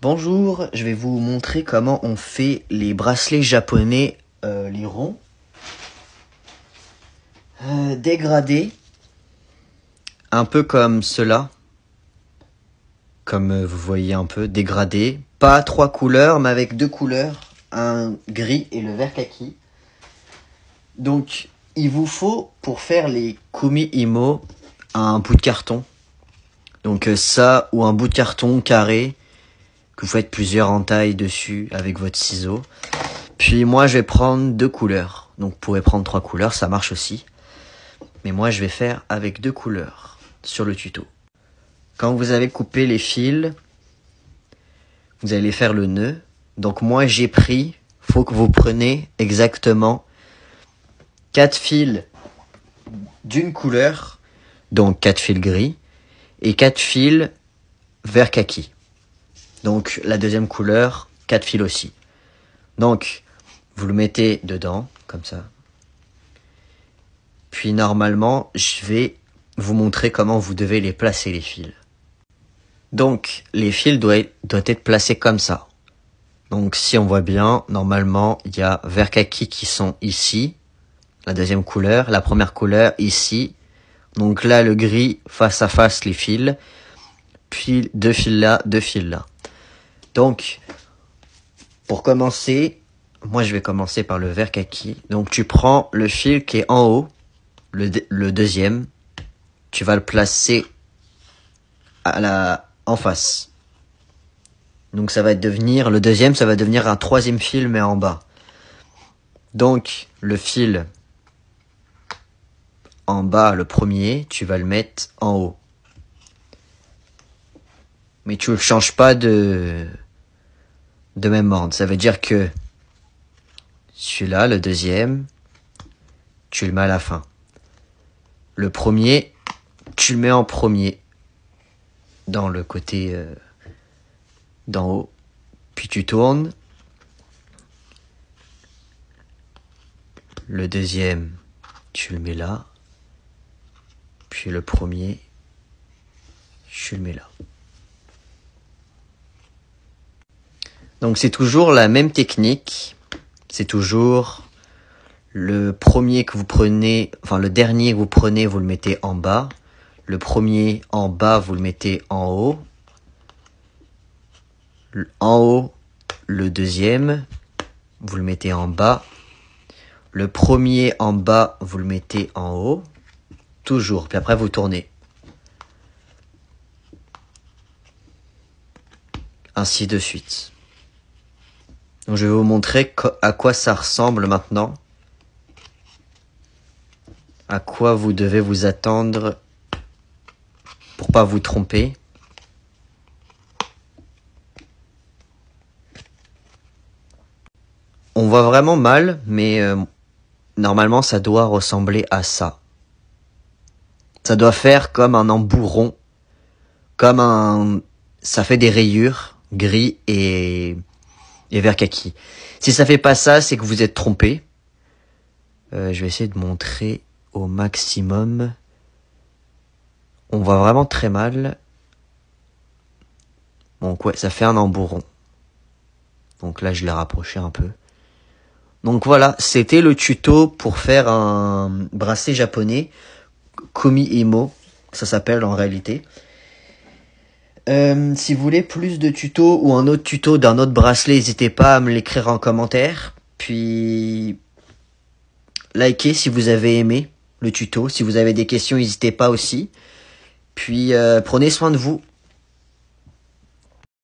Bonjour, je vais vous montrer comment on fait les bracelets japonais, les ronds, dégradés, un peu comme cela, comme vous voyez un peu, dégradés, pas 3 couleurs mais avec 2 couleurs, un gris et le vert kaki. Donc il vous faut pour faire les Kumi Imo un bout de carton, donc ça ou un bout de carton carré, que vous faites plusieurs entailles dessus avec votre ciseau. Puis moi je vais prendre 2 couleurs. Donc vous pourrez prendre 3 couleurs, ça marche aussi. Mais moi je vais faire avec 2 couleurs sur le tuto. Quand vous avez coupé les fils, vous allez faire le nœud. Donc moi j'ai pris, faut que vous preniez exactement 4 fils d'une couleur, donc 4 fils gris, et 4 fils vert kaki. Donc la deuxième couleur, 4 fils aussi. Donc vous le mettez dedans, comme ça. Puis normalement, je vais vous montrer comment vous devez les placer, les fils. Donc les fils doivent être placés comme ça. Donc si on voit bien, normalement, il y a vert kaki qui sont ici, la deuxième couleur, la première couleur ici. Donc là, le gris, face à face les fils. Puis 2 fils là, 2 fils là. Donc, pour commencer, moi je vais commencer par le vert kaki. Donc tu prends le fil qui est en haut, le deuxième, tu vas le placer en face. Donc ça va devenir, le deuxième, ça va devenir un troisième fil mais en bas. Donc le fil en bas, le premier, tu vas le mettre en haut. Mais tu ne changes pas de même ordre. Ça veut dire que celui-là, le deuxième, tu le mets à la fin. Le premier, tu le mets en premier, dans le côté d'en haut. Puis tu tournes. Le deuxième, tu le mets là. Puis le premier, tu le mets là. Donc c'est toujours la même technique. C'est toujours le premier que vous prenez, enfin le dernier que vous prenez, vous le mettez en bas. Le premier en bas, vous le mettez en haut. En haut, le deuxième, vous le mettez en bas. Le premier en bas, vous le mettez en haut. Toujours. Puis après, vous tournez. Ainsi de suite. Donc je vais vous montrer à quoi ça ressemble maintenant. À quoi vous devez vous attendre pour pas vous tromper. On voit vraiment mal, mais normalement ça doit ressembler à ça. Ça doit faire comme un embout rond, ça fait des rayures gris et vert kaki. Si ça fait pas ça, c'est que vous êtes trompé. Je vais essayer de montrer au maximum. On voit vraiment très mal. Donc ouais, ça fait un embout rond. Donc là, je l'ai rapproché un peu. Donc voilà, c'était le tuto pour faire un bracelet japonais, Kumi Imo, ça s'appelle en réalité. Si vous voulez plus de tutos ou un autre tuto d'un autre bracelet, n'hésitez pas à me l'écrire en commentaire. Puis likez si vous avez aimé le tuto. Si vous avez des questions, n'hésitez pas aussi. Puis prenez soin de vous.